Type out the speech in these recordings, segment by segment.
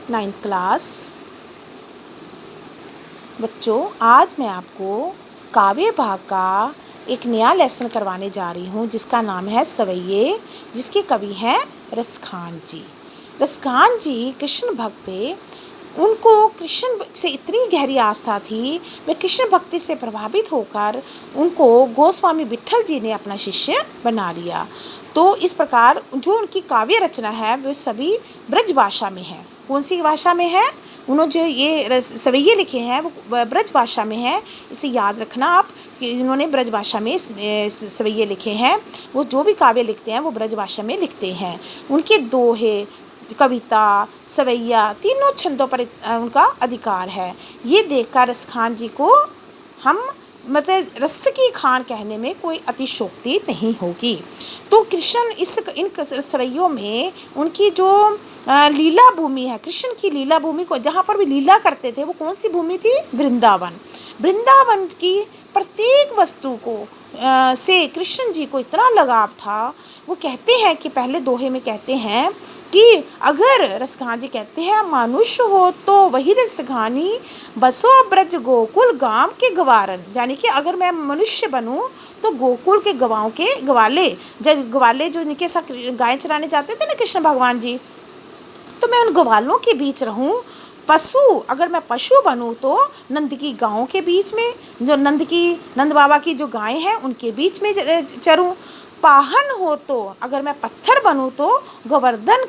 9th class. बच्चों, आज मैं आपको काव्य भाग का एक नया लेसन करवाने जा रही हूँ जिसका नाम है सवैये, जिसके कवि हैं रसखान जी। रसखान जी कृष्ण भक्त थे। उनको कृष्ण से इतनी गहरी आस्था थी, वे कृष्ण भक्ति से प्रभावित होकर उनको गोस्वामी विट्ठल जी ने अपना शिष्य बना लिया। तो इस प्रकार जो उनकी काव्य रचना है वो सभी ब्रज भाषा में है। कौन सी भाषा में है? उन्होंने जो ये सवैये लिखे हैं वो ब्रज भाषा में है। इसे याद रखना आप कि इन्होंने ब्रज भाषा में सवैये लिखे हैं। वो जो भी काव्य लिखते हैं वो ब्रज भाषा में लिखते हैं। उनके दोहे, कविता, सवैया तीनों छंदों पर उनका अधिकार है। ये देखकर रसखान जी को हम मतलब रस की खान कहने में कोई अतिशोक्ति नहीं होगी। तो कृष्ण इन सवैयों में उनकी जो लीला भूमि है, कृष्ण की लीला भूमि को जहाँ पर भी लीला करते थे वो कौन सी भूमि थी? वृंदावन। वृंदावन की प्रत्येक वस्तु को से कृष्ण जी को इतना लगाव था। वो कहते हैं कि पहले दोहे में कहते हैं कि अगर रसखान जी कहते हैं मनुष्य हो तो वही रसखानी बसो ब्रज गोकुल गांव के गवारन, यानी कि अगर मैं मनुष्य बनूं तो गोकुल के गवाओं के ग्वाले, जब ग्वाले जो इनके साथ गाय चराने जाते थे ना कृष्ण भगवान जी, तो मैं उन ग्वालों के बीच रहूं। पशु, अगर मैं पशु बनूं तो नंद की गायों के बीच में, जो नंद बाबा की जो गायें हैं उनके बीच में चरूं। पाहन हो तो अगर मैं पत्थर बनूं तो गोवर्धन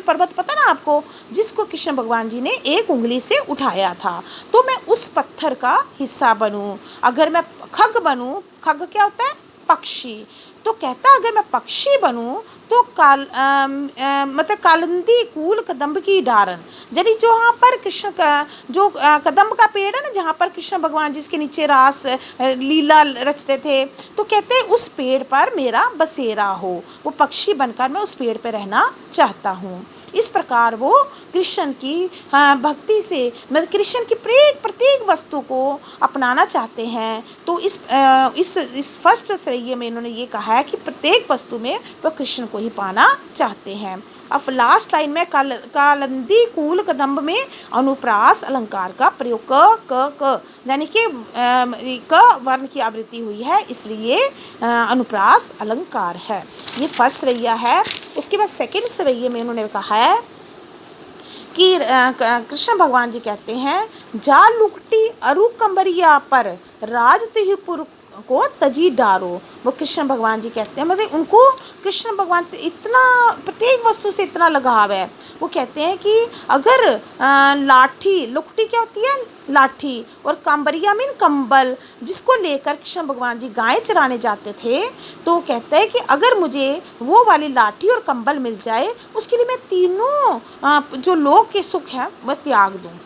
पर्वत पता ना आपको, जिसको कृष्ण भगवान जी ने एक उंगली से उठाया था, तो मैं उस पत्थर का हिस्सा बनूं। अगर मैं खग बनूं, खग क्या होता है? पक्षी। तो कहता अगर मैं पक्षी बनूं तो मतलब कालिंदी कूल कदम्ब की डारन, यानी जो वहाँ पर कृष्ण का जो कदम्ब का पेड़ है ना, जहाँ पर कृष्ण भगवान जिसके नीचे रास लीला रचते थे, तो कहते हैं उस पेड़ पर मेरा बसेरा हो। वो पक्षी बनकर मैं उस पेड़ पर रहना चाहता हूँ। इस प्रकार वो कृष्ण की भक्ति से मतलब कृष्ण की प्रत्येक वस्तु को अपनाना चाहते हैं। तो इस फर्स्ट सवैये में इन्होंने ये कहा है कि प्रत्येक वस्तु में वह कृष्ण को ही पाना चाहते हैं। अब लास्ट लाइन में कालिंदी कूल कदम्ब में अनुप्रास अलंकार का प्रयोग क यानी कि क वर्ण की आवृत्ति हुई है, इसलिए अनुप्रास अलंकार है। ये फर्स्ट सवैया है। उसके बाद सेकंड सवैये में उन्होंने कहा है कि कृष्ण भगवान जी कहते हैं जा लुकटी अरु कंबरिया पर राज तिहुपुर को तजी डारो। वो कृष्ण भगवान जी कहते हैं मतलब उनको कृष्ण भगवान से इतना प्रत्येक वस्तु से इतना लगाव है। वो कहते हैं कि अगर लाठी, लुकटी क्या होती है? लाठी, और कंबरिया मीन कंबल, जिसको लेकर कृष्ण भगवान जी गाय चराने जाते थे, तो कहते हैं कि अगर मुझे वो वाली लाठी और कंबल मिल जाए उसके लिए मैं तीनों जो लोक के सुख है वह त्याग दूँ।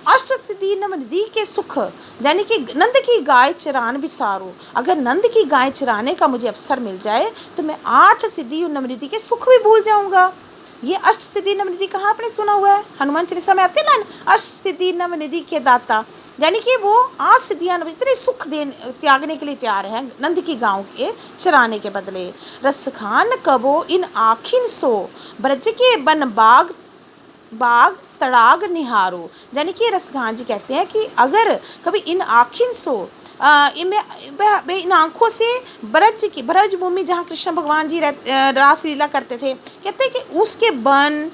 अष्ट सिद्धि नवनिधि के सुख, यानी कि नंद की गाय चरान बिसारो, अगर नंद की गाय चराने का मुझे अवसर मिल जाए तो मैं 8 सिद्धि और नवनिधि के सुख भी भूल जाऊंगा। ये अष्ट सिद्धि नवनिधि कहाँ आपने सुना हुआ है? हनुमान चालीसा में आते ना, अष्ट सिद्धि नवनिधि के दाता, यानी कि वो 8 सिद्धियां इतने सुख त्यागने के लिए तैयार हैं नंद की गाँव के चराने के बदले। रसखान कबो इन आखिन सो ब्रज के बन बाग तड़ाग निहारो, यानी कि रसखान जी कहते हैं कि अगर कभी इन आखिन सो इन आँखों से ब्रज भूमि जहाँ कृष्ण भगवान जी रास लीला करते थे, कहते हैं कि उसके वन,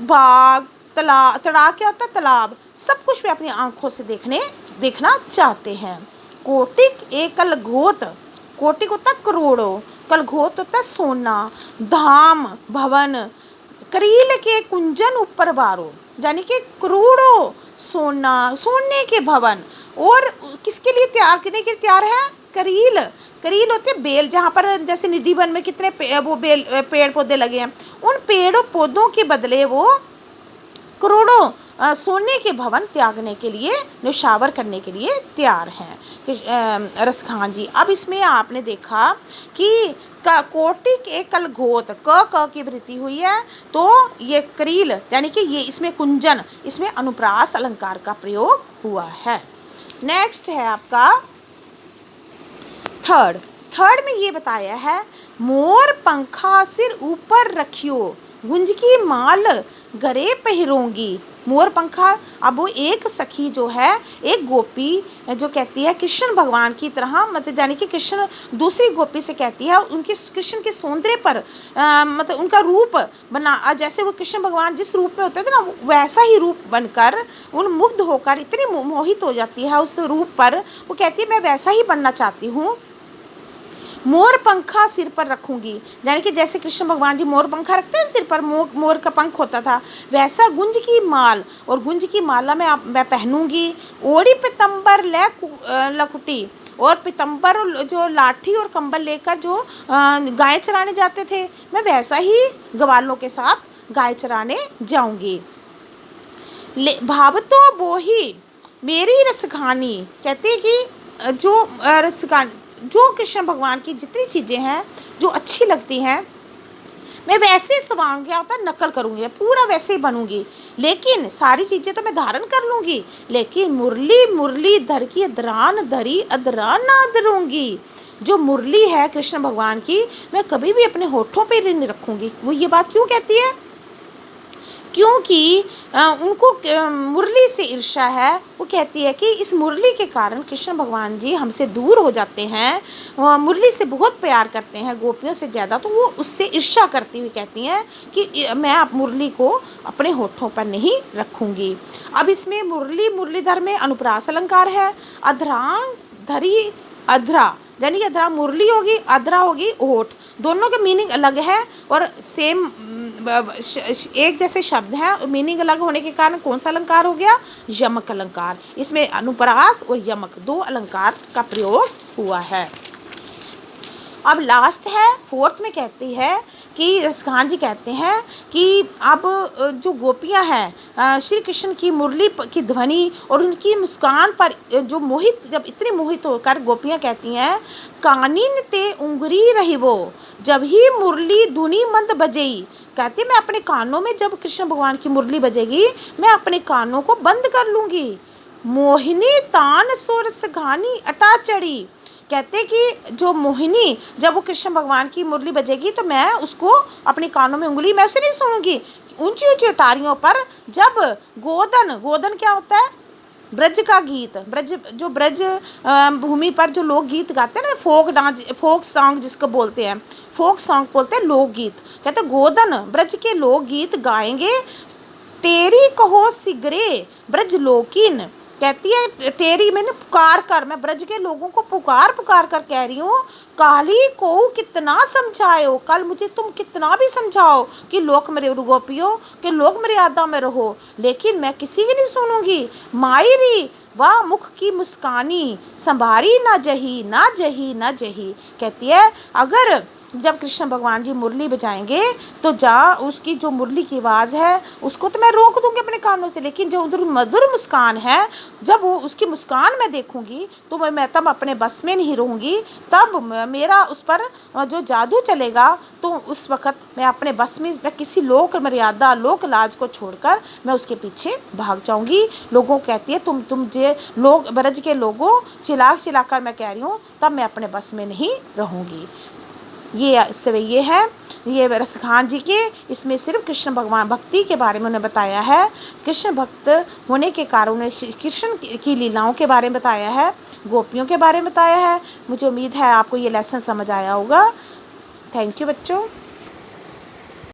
बाग, तड़ाग क्या होता है? तालाब, सब कुछ वे अपनी आँखों से देखना चाहते हैं। कोटिक एकल घोत, कोटिक होता है करोड़ों, कल घोत होता है सोना, धाम भवन, करील के कुंजन ऊपर बारो, यानी कि करोड़ों सोने के भवन, और किसके लिए त्यागने के तैयार है? करील होते बेल, जहाँ पर जैसे निधि वन में कितने वो बेल पेड़ पौधे लगे हैं, उन पेड़ों पौधों के बदले वो करोड़ों सोने के भवन त्यागने के लिए, न्यौछावर करने के लिए तैयार हैं रसखान जी। अब इसमें आपने देखा कि कोटि के कल घोत क की वृत्ति हुई है, तो ये करील यानी कि ये इसमें कुंजन, इसमें अनुप्रास अलंकार का प्रयोग हुआ है। नेक्स्ट है आपका थर्ड में ये बताया है मोर पंखा सिर ऊपर रखियो गुंज की माल गरे पहिरूंगी। मोर पंखा, अब वो एक सखी जो है, एक गोपी जो कहती है कृष्ण भगवान की तरह, मतलब यानी कि कृष्ण दूसरी गोपी से कहती है उनके कृष्ण के सौंदर्य पर मतलब उनका रूप बना, जैसे वो कृष्ण भगवान जिस रूप में होते थे ना वैसा ही रूप बनकर उन मुग्ध होकर इतनी मोहित हो जाती है उस रूप पर। वो कहती है मैं वैसा ही बनना चाहती हूँ। मोर पंखा सिर पर रखूंगी, यानी कि जैसे कृष्ण भगवान जी मोर पंखा रखते हैं सिर पर, मोर का पंख होता था, वैसा गुंज की माल और गुंज की माला मैं पहनूंगी। ओढ़ी पितंबर लकुटी, और पितंबर जो लाठी और कंबल लेकर जो गाय चराने जाते थे, मैं वैसा ही ग्वालों के साथ गाय चराने जाऊंगी। भावतो बोही मेरी रसखानी, कहते हैं कि जो रसखानी, जो कृष्ण भगवान की जितनी चीज़ें हैं जो अच्छी लगती हैं मैं वैसे सवांग क्या होता है नकल करूँगी, पूरा वैसे ही बनूंगी, लेकिन सारी चीज़ें तो मैं धारण कर लूँगी, लेकिन मुरली मुरली धर की अदरान धरी अदरान ना अदरूँगी। जो मुरली है कृष्ण भगवान की मैं कभी भी अपने होठों पे नहीं रखूँगी। वो ये बात क्यों कहती है? क्योंकि उनको मुरली से ईर्ष्या है। वो कहती है कि इस मुरली के कारण कृष्ण भगवान जी हमसे दूर हो जाते हैं, मुरली से बहुत प्यार करते हैं गोपियों से ज़्यादा, तो वो उससे ईर्ष्या करती हुई कहती हैं कि मैं अब मुरली को अपने होठों पर नहीं रखूँगी। अब इसमें मुरली मुरलीधर में अनुप्रास अलंकार है। अधरांग धरी अधरा, यानी कि अधरा मुरली होगी, अधरा होगी होठ, दोनों के मीनिंग अलग है और सेम एक जैसे शब्द हैं, मीनिंग अलग होने के कारण कौन सा अलंकार हो गया? यमक अलंकार। इसमें अनुप्रास और यमक दो अलंकार का प्रयोग हुआ है। अब लास्ट है फोर्थ में कहती है कि रसखान जी कहते हैं कि अब जो गोपियां हैं श्री कृष्ण की मुरली की ध्वनि और उनकी मुस्कान पर जो मोहित, जब इतनी मोहित होकर गोपियां कहती हैं कानिन ते उंगरी रही वो, जब ही मुरली धुनी मंद बजेई, कहती मैं अपने कानों में जब कृष्ण भगवान की मुरली बजेगी मैं अपने कानों को बंद कर लूँगी। मोहिनी तान सोरस घानी अटा चढ़ी, कहते कि जो मोहिनी जब वो कृष्ण भगवान की मुरली बजेगी तो मैं उसको अपने कानों में उंगली मैं से नहीं सुनूंगी। ऊंची ऊंची अटारियों पर जब गोदन, गोदन क्या होता है? ब्रज का गीत, ब्रज जो ब्रज भूमि पर जो लोक गीत गाते हैं ना, फोक डांस, फोक सॉन्ग जिसको बोलते हैं, फोक सॉन्ग बोलते हैं लोकगीत। कहते गोदन ब्रज के लोकगीत गाएंगे, तेरी कहो सिगरे ब्रज लोकिन, कहती है तेरी मैंने पुकार कर, मैं ब्रज के लोगों को पुकार पुकार कर कह रही हूँ, काली को कितना समझाओ, कल मुझे तुम कितना भी समझाओ कि लोक मेरे गोपियों कि लोक मर्यादा में रहो, लेकिन मैं किसी की नहीं सुनूंगी। मायरी वाह मुख की मुस्कानी संभारी ना जही ना जही ना जही, कहती है अगर जब कृष्ण भगवान जी मुरली बजाएंगे तो उसकी जो मुरली की आवाज़ है उसको तो मैं रोक दूंगी अपने कानों से, लेकिन जो उधर मधुर मुस्कान है जब वो उसकी मुस्कान मैं देखूंगी तो मैं तब अपने बस में नहीं रहूँगी, तब मेरा उस पर जो जादू चलेगा तो उस वक़्त मैं अपने बस में, मैं किसी लोक मर्यादा लोक लाज को छोड़कर मैं उसके पीछे भाग जाऊँगी। लोगों कहती है तुम जे लोग ब्रज के लोगों चिल्ला कर मैं कह रही हूँ, तब मैं अपने बस में नहीं रहूँगी। ये है ये रसखान जी के, इसमें सिर्फ कृष्ण भगवान भक्ति के बारे में उन्हें बताया है, कृष्ण भक्त होने के कारण उन्हें कृष्ण की लीलाओं के बारे में बताया है, गोपियों के बारे में बताया है। मुझे उम्मीद है आपको ये लेसन समझ आया होगा। थैंक यू बच्चों।